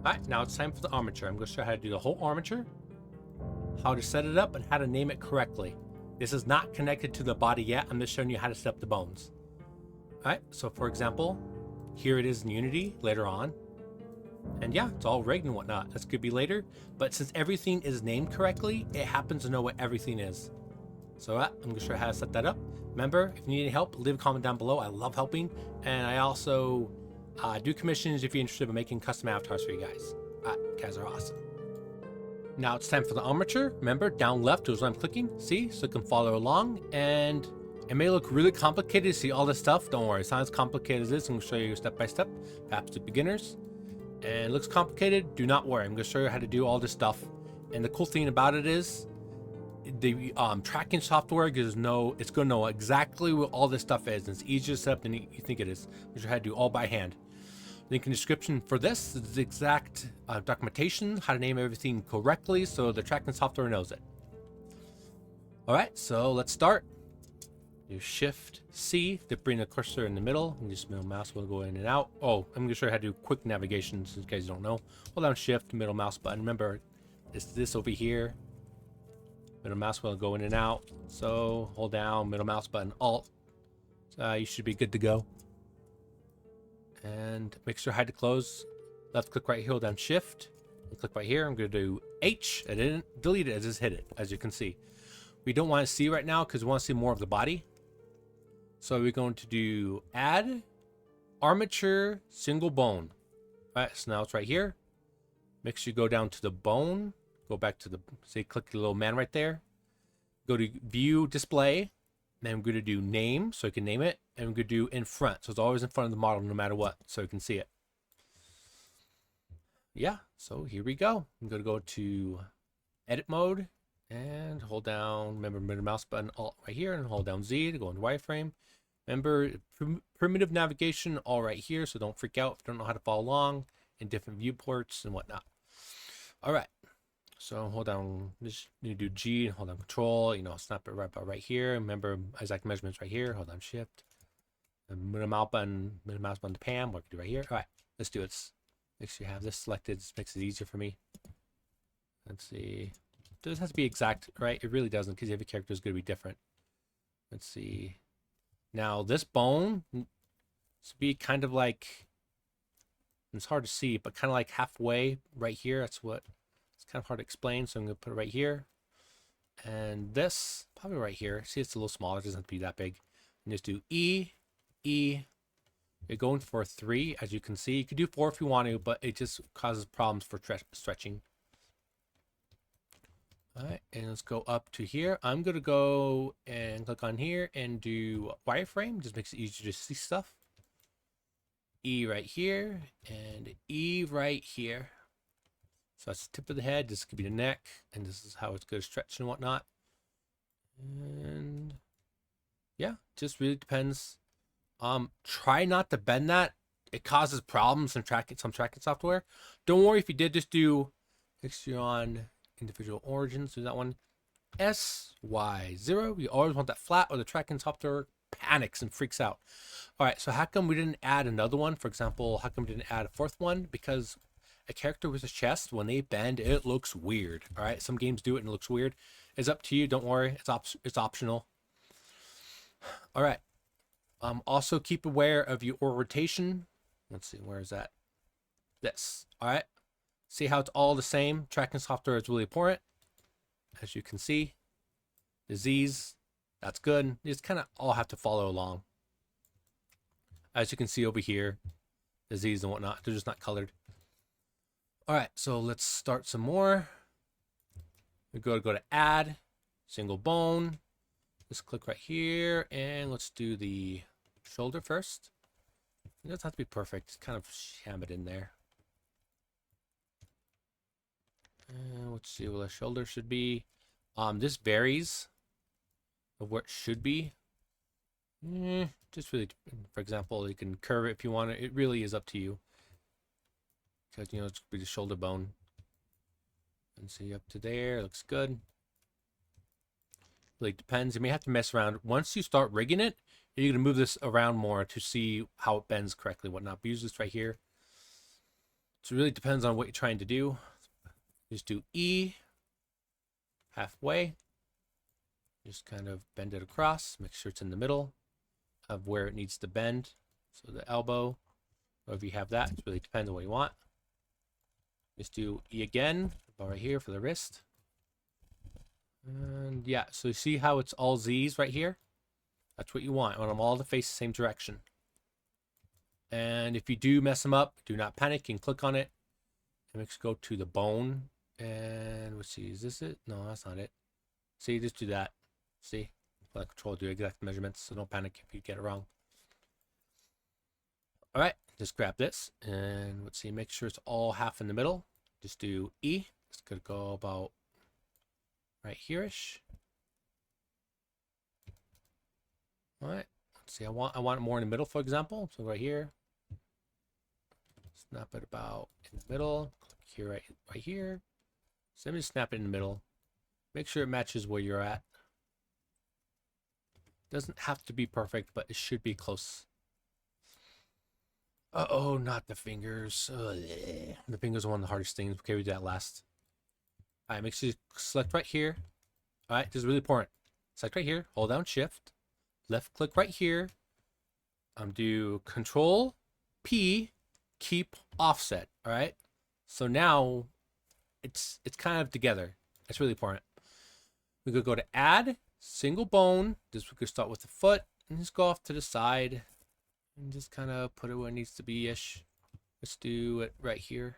Alright, now it's time for the armature. I'm going to show you how to do the whole armature, how to set it up, and how to name it correctly. This is not connected to the body yet. I'm just showing you how to set up the bones. Alright, so for example, here it is in Unity later on. And yeah, it's all rigged and whatnot. This could be later, but since everything is named correctly, it happens to know what everything is. So I'm going to show you how to set that up. Remember, if you need any help, leave a comment down below. I love helping, and I also do commissions if you're interested in making custom avatars for you guys. You guys are awesome. Now it's time for the armature. Remember, down left is what I'm clicking. See? So you can follow along. And it may look really complicated to see all this stuff. Don't worry, it's not as complicated as this. I'm going to show you step by step, perhaps to beginners. And it looks complicated. Do not worry. I'm going to show you how to do all this stuff. And the cool thing about it is, the tracking software it's going to know exactly what all this stuff is. And it's easier to set up than you think it is. Which I had to do all by hand. Link in the description for this is the exact documentation, how to name everything correctly so the tracking software knows it. Alright, so let's start. Do Shift C to bring the cursor in the middle, and just middle mouse will go in and out. Oh, I'm going to show you how to do quick navigation in case you don't know. Hold down Shift, middle mouse button. Remember, it's this over here. Middle mouse will go in and out. So hold down middle mouse button, Alt. You should be good to go. And make sure hide to close. Left click right here, hold down Shift, and click right here. I'm going to do H. I didn't delete it, I just hit it, as you can see. We don't want to see right now because we want to see more of the body. So we're going to do Add Armature Single Bone. All right, so now it's right here. Make sure you go down to the bone. Go back to the, say, click the little man right there. Go to View Display. Then I'm going to do Name, so you can name it. And I'm going to do In Front, so it's always in front of the model no matter what, so you can see it. Yeah, so here we go. I'm going to go to Edit Mode and hold down, remember, middle mouse button, Alt right here, and hold down Z to go into wireframe. Remember, primitive navigation all right here, so don't freak out if you don't know how to follow along in different viewports and whatnot. All right. So hold down, just you do G and hold down Control, snap it right about right here. Remember exact measurements right here. Hold down Shift. And middle mouse button to Pam. What we do right here. All right, let's do it. Make sure you have this selected. This makes it easier for me. Let's see. Does have to be exact, right? It really doesn't, because every character is going to be different. Let's see. Now this bone should be kind of like, it's hard to see, but kind of like halfway right here. That's what. It's kind of hard to explain, so I'm going to put it right here. And this, probably right here. See, it's a little smaller. It doesn't have to be that big. And just do E, E. You're going for 3, as you can see. You could do 4 if you want to, but it just causes problems for stretching. All right, and let's go up to here. I'm going to go and click on here and do wireframe. Just makes it easier to see stuff. E right here and E right here. So that's the tip of the head. This could be the neck, and this is how it's going to stretch and whatnot. And yeah, just really depends. Try not to bend that. It causes problems in some tracking software. Don't worry if you did. Just do mixture on individual origins. Do that one. SY0. You always want that flat, or the tracking software panics and freaks out. All right. So how come we didn't add another one? For example, how come we didn't add a 4th one? Because a character with a chest, when they bend, it looks weird. All right, some games do it and it looks weird. It's up to you. Don't worry, it's optional. All right. Also keep aware of your rotation. Let's see, where is that? This. All right. See how it's all the same. Tracking software is really important. As you can see, the Z's, that's good. You just kind of all have to follow along. As you can see over here, the Z's and whatnot, they're just not colored. All right, so let's start some more. We go to Add Single Bone. Let's click right here, and let's do the shoulder first. It doesn't have to be perfect. It's kind of sham it in there. And let's see what the shoulder should be. This varies of where it should be. Just really, for example, you can curve it if you want it. It really is up to you. Because, it's going to be the shoulder bone. And see up to there, looks good. Really depends. You may have to mess around. Once you start rigging it, you're going to move this around more to see how it bends correctly, whatnot. But use this right here. So it really depends on what you're trying to do. Just do E halfway. Just kind of bend it across. Make sure it's in the middle of where it needs to bend. So the elbow, or if you have that, it really depends on what you want. Just do E again, about right here for the wrist. And yeah, so you see how it's all Z's right here? That's what you want. You want them all to face the same direction. And if you do mess them up, do not panic. You can click on it and make sure go to the bone. And let's see, is this it? No, that's not it. See, just do that. See, let control do exact measurements, so don't panic if you get it wrong. All right, just grab this and let's see, make sure it's all half in the middle. Just do E. It's gonna go about right here-ish. All right, let's see. I want it more in the middle, for example. So right here, snap it about in the middle. Click here, right here. So let me snap it in the middle. Make sure it matches where you're at. Doesn't have to be perfect, but it should be close. Uh-oh, not the fingers. Ugh. The fingers are one of the hardest things. Okay, we do that last. All right, make sure you select right here. All right, this is really important. Select right here, hold down Shift, left click right here. Do Control P, keep offset. All right, so now it's kind of together. That's really important. We could go to Add Single Bone. This we could start with the foot and just go off to the side. And just kind of put it where it needs to be-ish. Let's do it right here.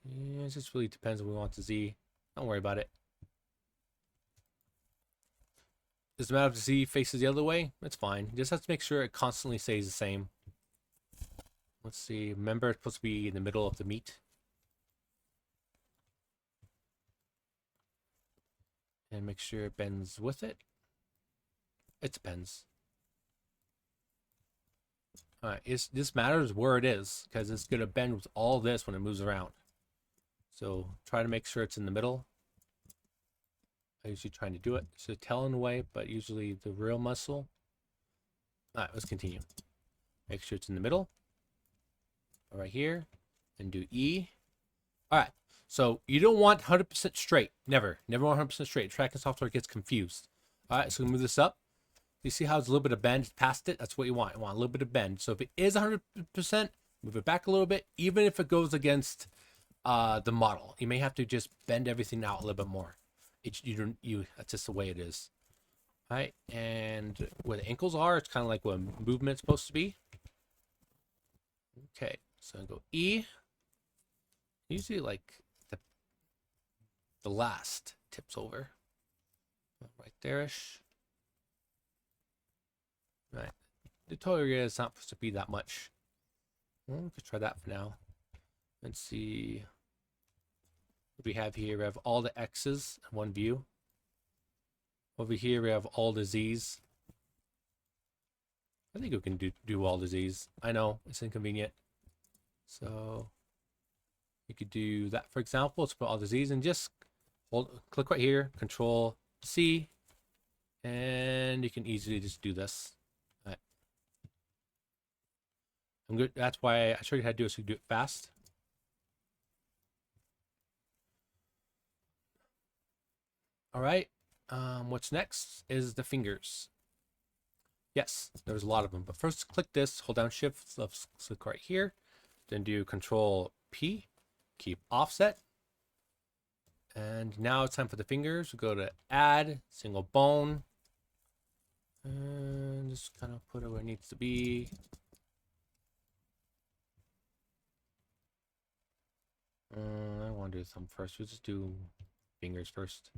Yeah, it just really depends on what we want to Z. Don't worry about it. Doesn't matter if the Z faces the other way. It's fine. You just have to make sure it constantly stays the same. Let's see. Remember, it's supposed to be in the middle of the meat. And make sure it bends with it. It depends. All right, this matters where it is because it's going to bend with all this when it moves around. So try to make sure it's in the middle. I usually trying to do it. So tell in a way, but usually the real muscle. All right, let's continue. Make sure it's in the middle. Right here, and do E. All right, so you don't want 100% straight. Never want 100% straight. Tracking software gets confused. All right, so we move this up. You see how it's a little bit of bend past it? That's what you want. You want a little bit of bend. So if it is 100%, move it back a little bit, even if it goes against the model. You may have to just bend everything out a little bit more. That's just the way it is. All right, and where the ankles are, it's kind of like what movement's supposed to be. Okay, so I go E. Usually like the last tips over. Right there-ish. Right. The total area is not supposed to be that much. Well, we could try that for now. Let's see what we have here. We have all the X's in one view. Over here we have all the Z's. I think we can do all the Z's. I know it's inconvenient. So you could do that, for example. Let's put all the Z's and just click right here, Control C, and you can easily just do this. All right. I'm good. That's why I showed you how to do it, so you do it fast. All right. What's next is the fingers. Yes, there's a lot of them, but first click this, hold down Shift, let's click right here, then do Control P, keep offset. And now it's time for the fingers. We'll go to Add Single Bone, and just kind of put it where it needs to be. I want to do thumb first. We'll just do fingers first.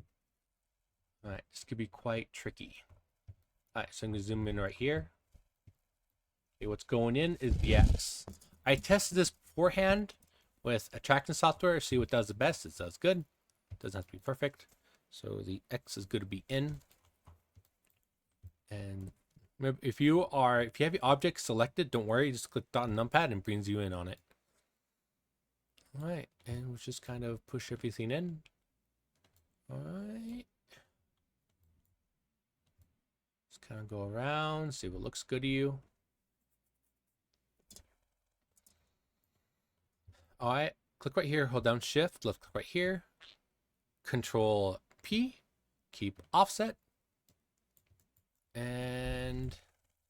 All right, this could be quite tricky. All right, so I'm gonna zoom in right here. Okay, what's going in is the X. I tested this beforehand with a tracking software, see what does the best. It does good. It doesn't have to be perfect. So the X is going to be in. And remember, if you have your object selected, don't worry, just click on numpad and brings you in on it. All right, and we'll just kind of push everything in. All right. Just kind of go around, see what looks good to you. All right, click right here, hold down shift, left click right here, control P, keep offset, and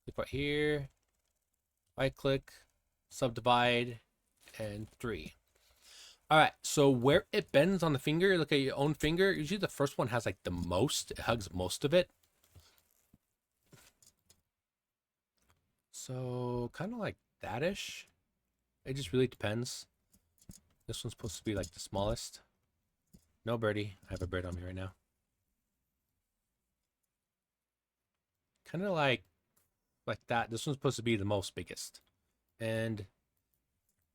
click right here, right click, subdivide, and 3. All right, so where it bends on the finger, look at your own finger. Usually the first one has like the most, it hugs most of it. So kind of like that-ish. It just really depends. This one's supposed to be like the smallest. No birdie. I have a bird on me right now. Kind of like that. This one's supposed to be the most biggest. And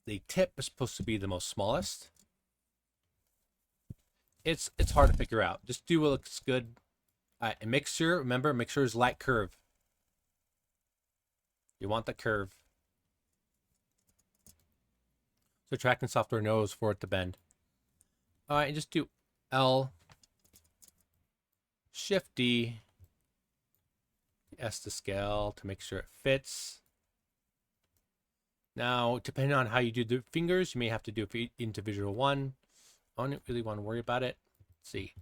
the tip is supposed to be the most smallest. It's hard to figure out. Just do what looks good. And make sure, remember, make sure it's light curve. You want the curve. So tracking software knows for it to bend. All right, and just do L, Shift D, S to scale to make sure it fits. Now, depending on how you do the fingers, you may have to do it for individual one. I don't really want to worry about it. Let's see.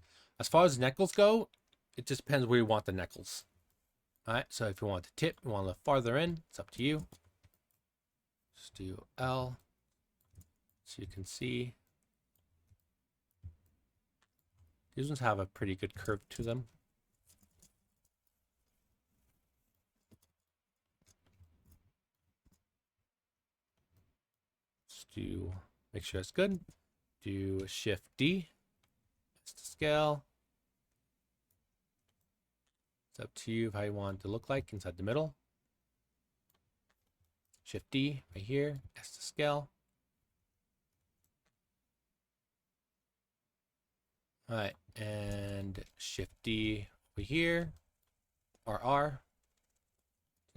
As far as neckles go, it just depends where you want the neckles. All right, so if you want the tip, you want a little farther in, it's up to you. Just do L, so you can see. These ones have a pretty good curve to them. Just do, make sure it's good. Do Shift D, that's to scale. It's up to you how you want it to look like inside the middle. Shift D right here, S to scale. All right, and Shift D over here, or R.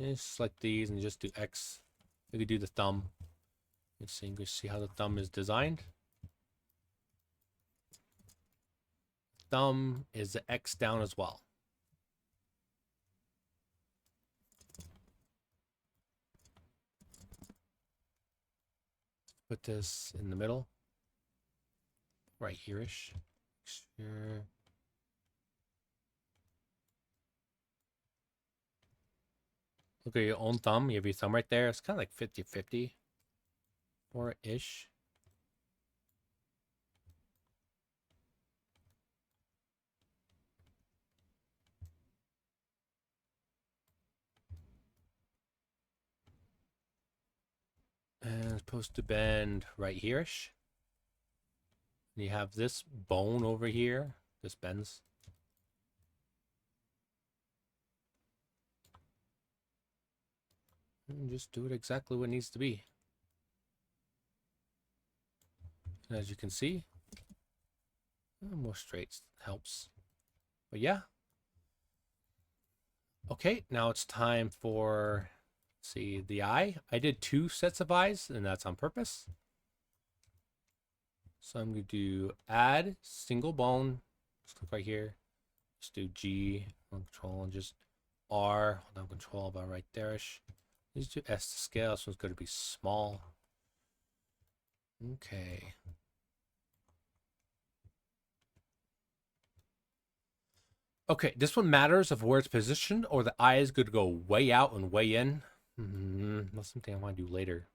Just select these and just do X. You could do the thumb. Let's see, you can see how the thumb is designed. Thumb is the X down as well. Put this in the middle, right here-ish. Sure. Look at your own thumb. You have your thumb right there. It's kind of like 50-50 or ish. And it's supposed to bend right here-ish. And you have this bone over here. This bends. And just do it exactly what it needs to be. And as you can see, more straight helps. But yeah. Okay, now it's time for, let's see, the eye. I did 2 sets of eyes, and that's on purpose. So I'm going to do add single bone. Just click right here. Just do G on control and just R. Hold down control about right there-ish. Just do S to scale. This one's going to be small. Okay. Okay, this one matters of where it's positioned, or the eye is going to go way out and way in. That's something I want to do later.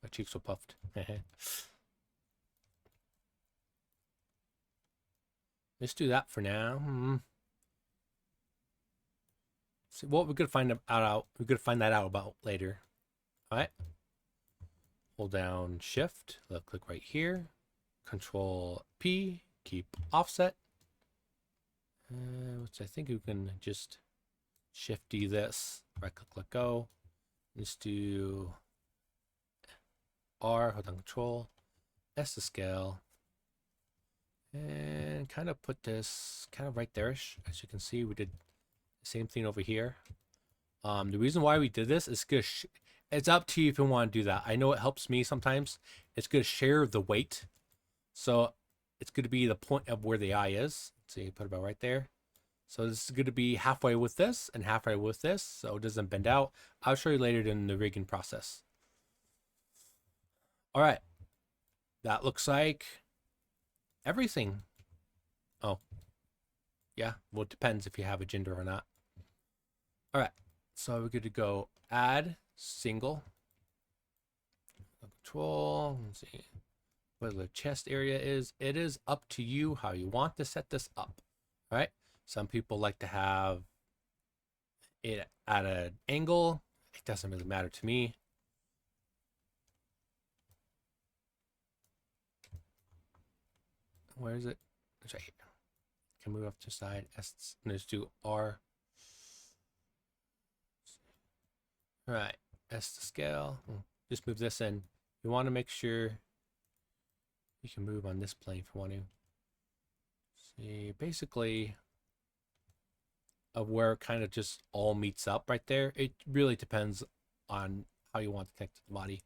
My cheeks so puffed. Let's do that for now. See, well, we're gonna find out. We're gonna find that out about later. All right. Hold down Shift. Left click right here. Control P. Keep offset. Which I think we can just Shift D this. Right click, let go. Let's do R. Hold down Control. S to scale. And kind of put this kind of right there-ish. As you can see, we did the same thing over here. The reason why we did this is because it's up to you if you want to do that. I know it helps me sometimes. It's going to share the weight. So it's going to be the point of where the eye is. So you put it about right there. So this is going to be halfway with this and halfway with this, so it doesn't bend out. I'll show you later in the rigging process. All right, that looks like everything. Oh, yeah, well, it depends if you have a gender or not. All right, so we're good to go add single control. Let's see where the chest area is. It is up to you how you want to set this up. All right, some people like to have it at an angle. It doesn't really matter to me. Where is it? It's right here. Can move up to side. S. Let's do R. All right, S to scale. Just move this in. You want to make sure you can move on this plane if you want to. See, basically, of where it kind of just all meets up right there. It really depends on how you want to connect to the body.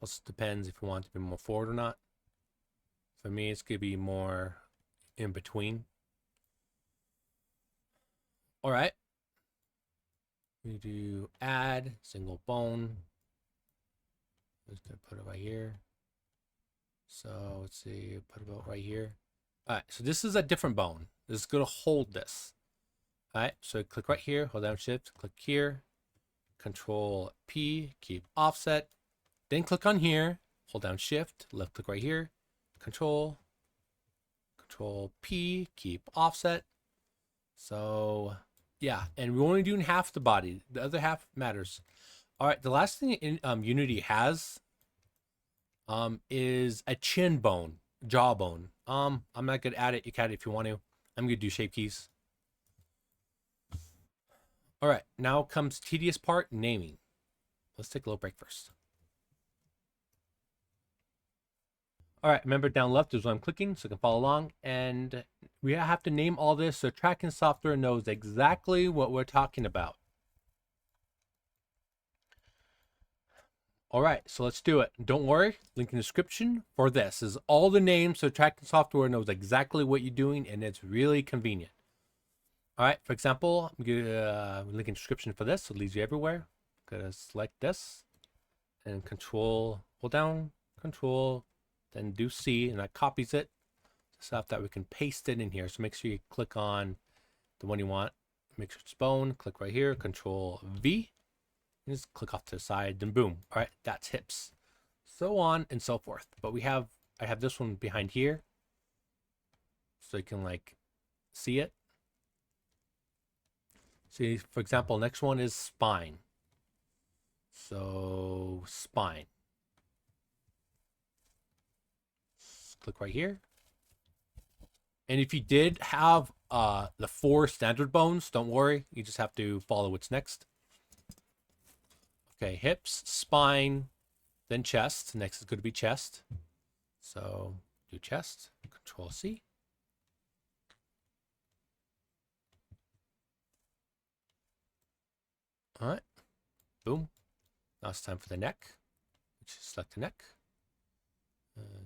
Also depends if you want to be more forward or not. For me, it's going to be more in between. All right. We do add single bone. I'm just going to put it right here. So let's see, put it about right here. All right, so this is a different bone. This is going to hold this. All right, so click right here, hold down shift, click here, control P, keep offset. Then click on here, hold down shift, left click right here, control P, keep offset. So yeah, and we're only doing half the body. The other half matters. All right, the last thing in Unity has is a chin bone, jawbone. I'm not gonna add it. You can add it if you want to. I'm gonna do shape keys. All right, now comes tedious part, naming. Let's take a little break first. All right, remember down left is what I'm clicking, so you can follow along. And we have to name all this so tracking software knows exactly what we're talking about. All right, so let's do it. Don't worry, link in the description for this. This is all the names so tracking software knows exactly what you're doing, and it's really convenient. All right, for example, I'm gonna link in the description for this, so it leads you everywhere. I'm gonna select this and control, hold down, control, then do C, and that copies it. So that we can paste it in here. So make sure you click on the one you want. Make sure it's bone, click right here, control V, and just click off to the side, then boom. All right, that's hips. So on and so forth. But I have this one behind here. So you can like see it. See, for example, next one is spine. So spine. Click right here. And if you did have the 4 standard bones, don't worry. You just have to follow what's next. Okay, hips, spine, then chest. Next is going to be chest. So do chest, control C. All right, boom. Now it's time for the neck. Just select the neck.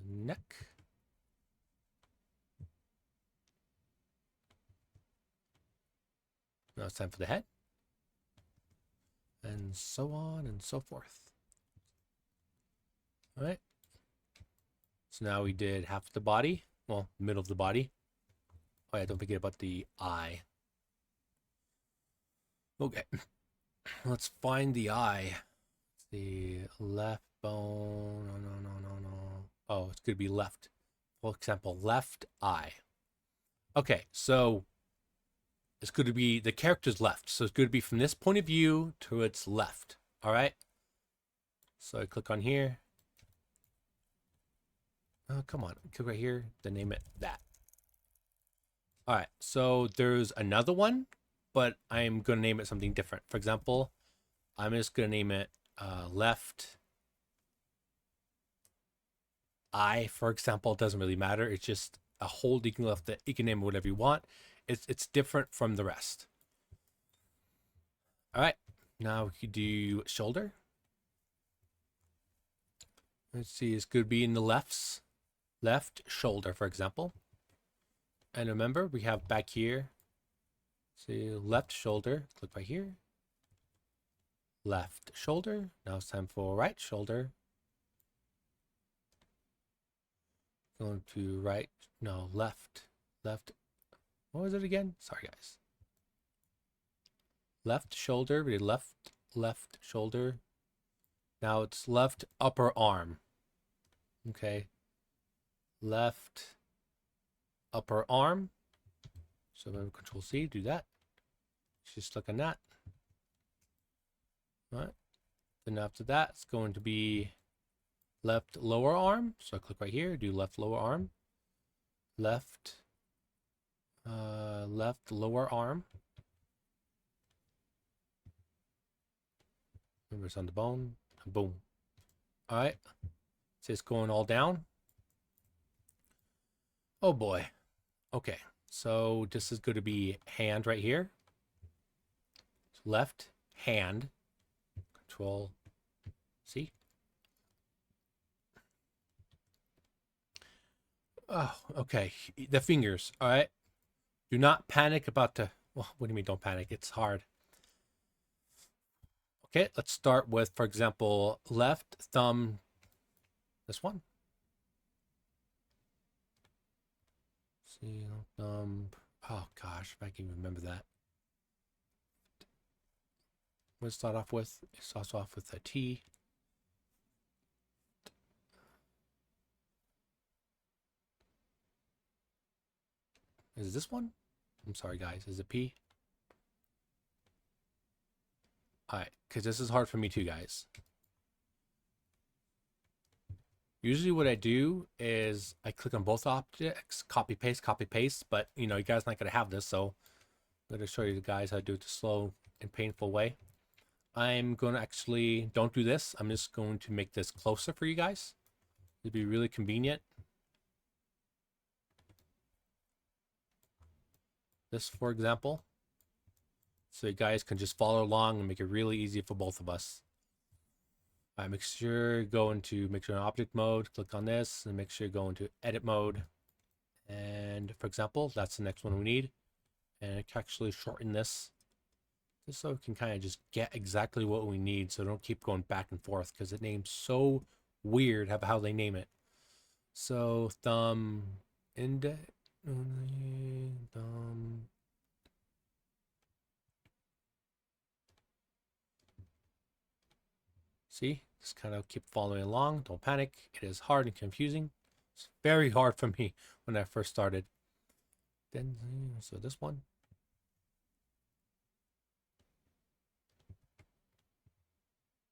Neck. Now it's time for the head. And so on and so forth. All right. So now we did half the body. Well, middle of the body. Oh yeah, don't forget about the eye. Okay. Let's find the eye. The left bone. No. Oh, it's going to be left. For example, left eye. Okay, so it's going to be the character's left. So it's going to be from this point of view to its left. All right. So I click on here. Oh, come on. Click right here. Then name it that. All right. So there's another one, but I'm going to name it something different. For example, I'm just going to name it left eye, for example. It doesn't really matter. It's just a hold. You can name it whatever you want. It's different from the rest. All right, now we could do shoulder. Let's see, it's going to be in the left shoulder, for example. And remember, we have back here, see, left shoulder, click right here. Left shoulder. Now it's time for right shoulder. Going to right, no, left. What was it again? Sorry, guys. Left shoulder, we did left shoulder. Now it's left upper arm. Okay. Left upper arm. So remember, Control C, do that. Just look on that. All right. Then after that, it's going to be left lower arm. So I click right here, do left lower arm. Left lower arm. Remember, it's on the bone. Boom. All right. So it's going all down. Oh boy. Okay. So this is going to be hand right here. So left hand. Control C. Oh, okay. The fingers. All right. Do not panic about the. Well, what do you mean don't panic? It's hard. Okay, let's start with, for example, left thumb. This one. See, thumb. Oh gosh, if I can remember that. Let's start off with. It starts off with a T. Is this one? I'm sorry, guys. Is it P? All right, because this is hard for me too, guys. Usually what I do is I click on both objects, copy, paste, but you know, you guys not going to have this, so I'm going to show you guys how to do it the slow and painful way. I'm going to actually, don't do this. I'm just going to make this closer for you guys. It'd be really convenient. This, for example. So you guys can just follow along and make it really easy for both of us. All right, make sure go into object mode, click on this, and make sure you go into edit mode. And for example, that's the next one we need. And I can actually shorten this just so we can kind of just get exactly what we need, so don't keep going back and forth, because it name's so weird how they name it. So thumb index, thumb. See, just kind of keep following along. Don't panic. It is hard and confusing. It's very hard for me when I first started. Then, so this one.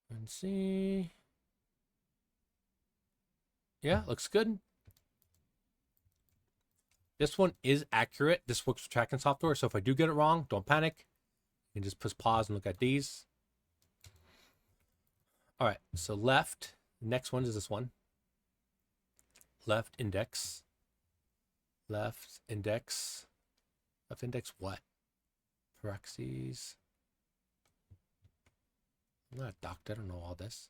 And see. Yeah, looks good. This one is accurate. This works for tracking software. So if I do get it wrong, don't panic. You can just push pause and look at these. All right, so left. Next one is this one. Left index. Left index. Left index what? Parentheses. I'm not a doctor. I don't know all this.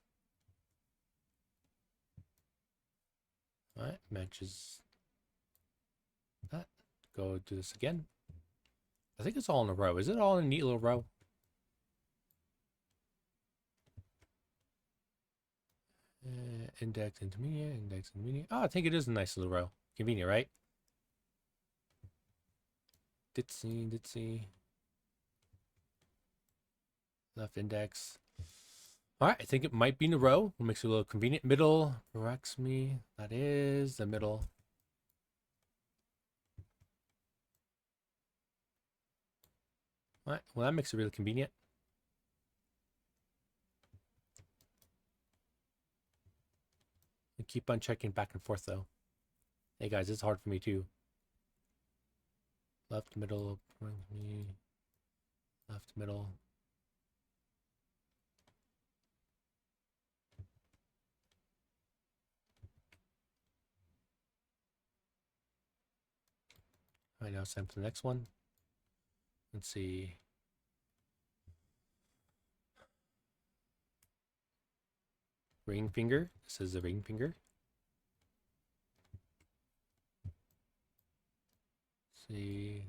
All right, matches that. Go do this again. I think it's all in a row. Is it all in a neat little row? Index, intermediate. Oh, I think it is a nice little row. Convenient, right? Ditzy. Left index. All right, I think it might be in a row. What makes it a little convenient. Middle, corrects me. That is the middle. All right, well, that makes it really convenient. I keep on checking back and forth, though. Hey, guys, it's hard for me, too. Left, middle, left, middle. All right, now it's time for the next one. Let's see. Ring finger. This is the ring finger. See.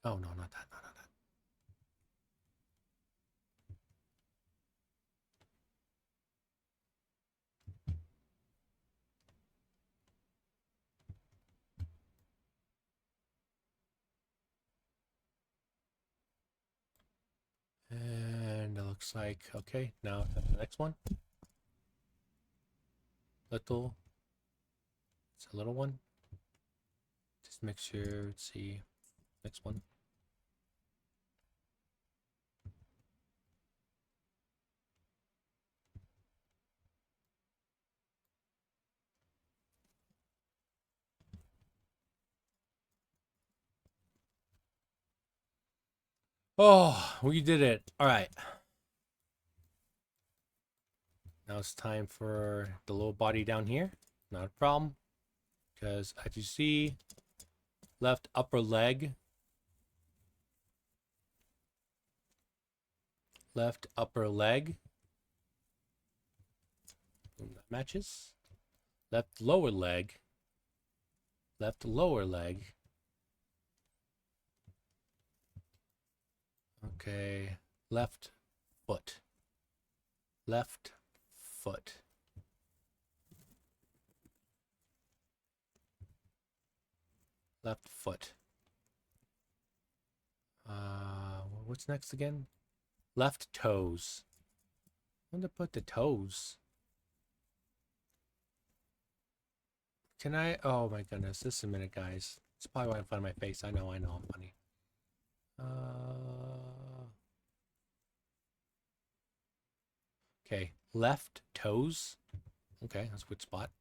Oh, no, not that. Not that. And it looks like, okay, now the next one. Little. It's a little one. Just make sure, let's see, next one. Oh, we did it. All right. Now it's time for the little body down here. Not a problem. Because as you see, left upper leg. Left upper leg. Boom, that matches. Left lower leg. Left lower leg. Okay. Left foot. Left foot. Left foot. What's next again? Left toes. I'm gonna put the toes. Can I? Oh my goodness! Just a minute, guys. It's probably why I'm funny my face. I know, I'm funny. Okay, left toes. Okay, that's a good spot.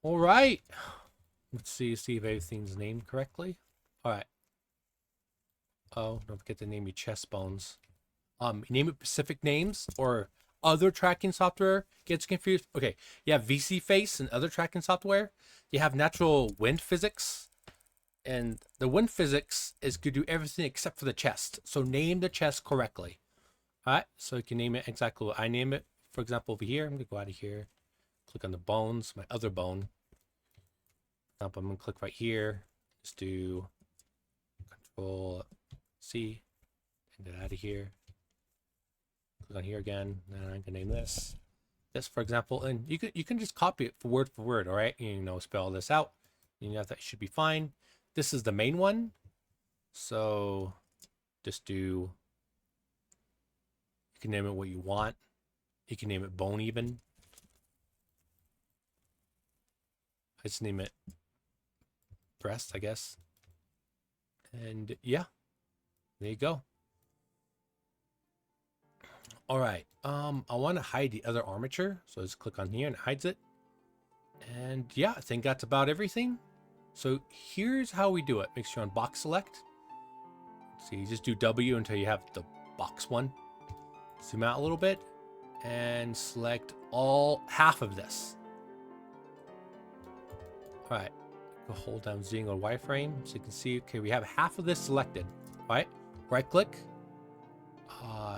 All right. Let's see if everything's named correctly. All right. Oh, don't forget to name your chest bones. Name it specific names or other tracking software gets confused. Okay, you have VC Face and other tracking software. You have natural wind physics, and the wind physics is to do everything except for the chest. So name the chest correctly. All right, so you can name it exactly what I name it. For example, over here, I'm gonna go out of here, click on the bones, my other bone. I'm gonna click right here. Just do Control C and get out of here. Click on here again. And I'm gonna name this. This, for example, and you can just copy it for word. All right, you know, spell this out. You know that should be fine. This is the main one, so just do. You can name it what you want. You can name it bone even. I just name it breast, I guess. And yeah, there you go. All right. I want to hide the other armature, so just click on here and it hides it. And yeah, I think that's about everything. So here's how we do it. Make sure on box select. So you just do W until you have the box one. Zoom out a little bit and select all half of this. All right. Go hold down Z and go to wireframe so you can see. Okay, we have half of this selected. All right. Right click.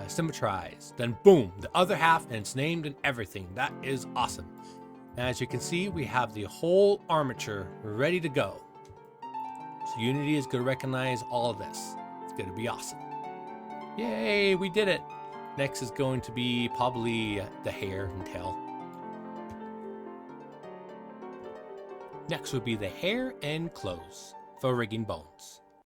Symmetrize. Then boom, the other half, and it's named and everything. That is awesome. And as you can see, we have the whole armature ready to go. So Unity is going to recognize all of this. It's going to be awesome. Yay, we did it. Next is going to be probably the hair and tail. Next would be the hair and clothes for rigging bones.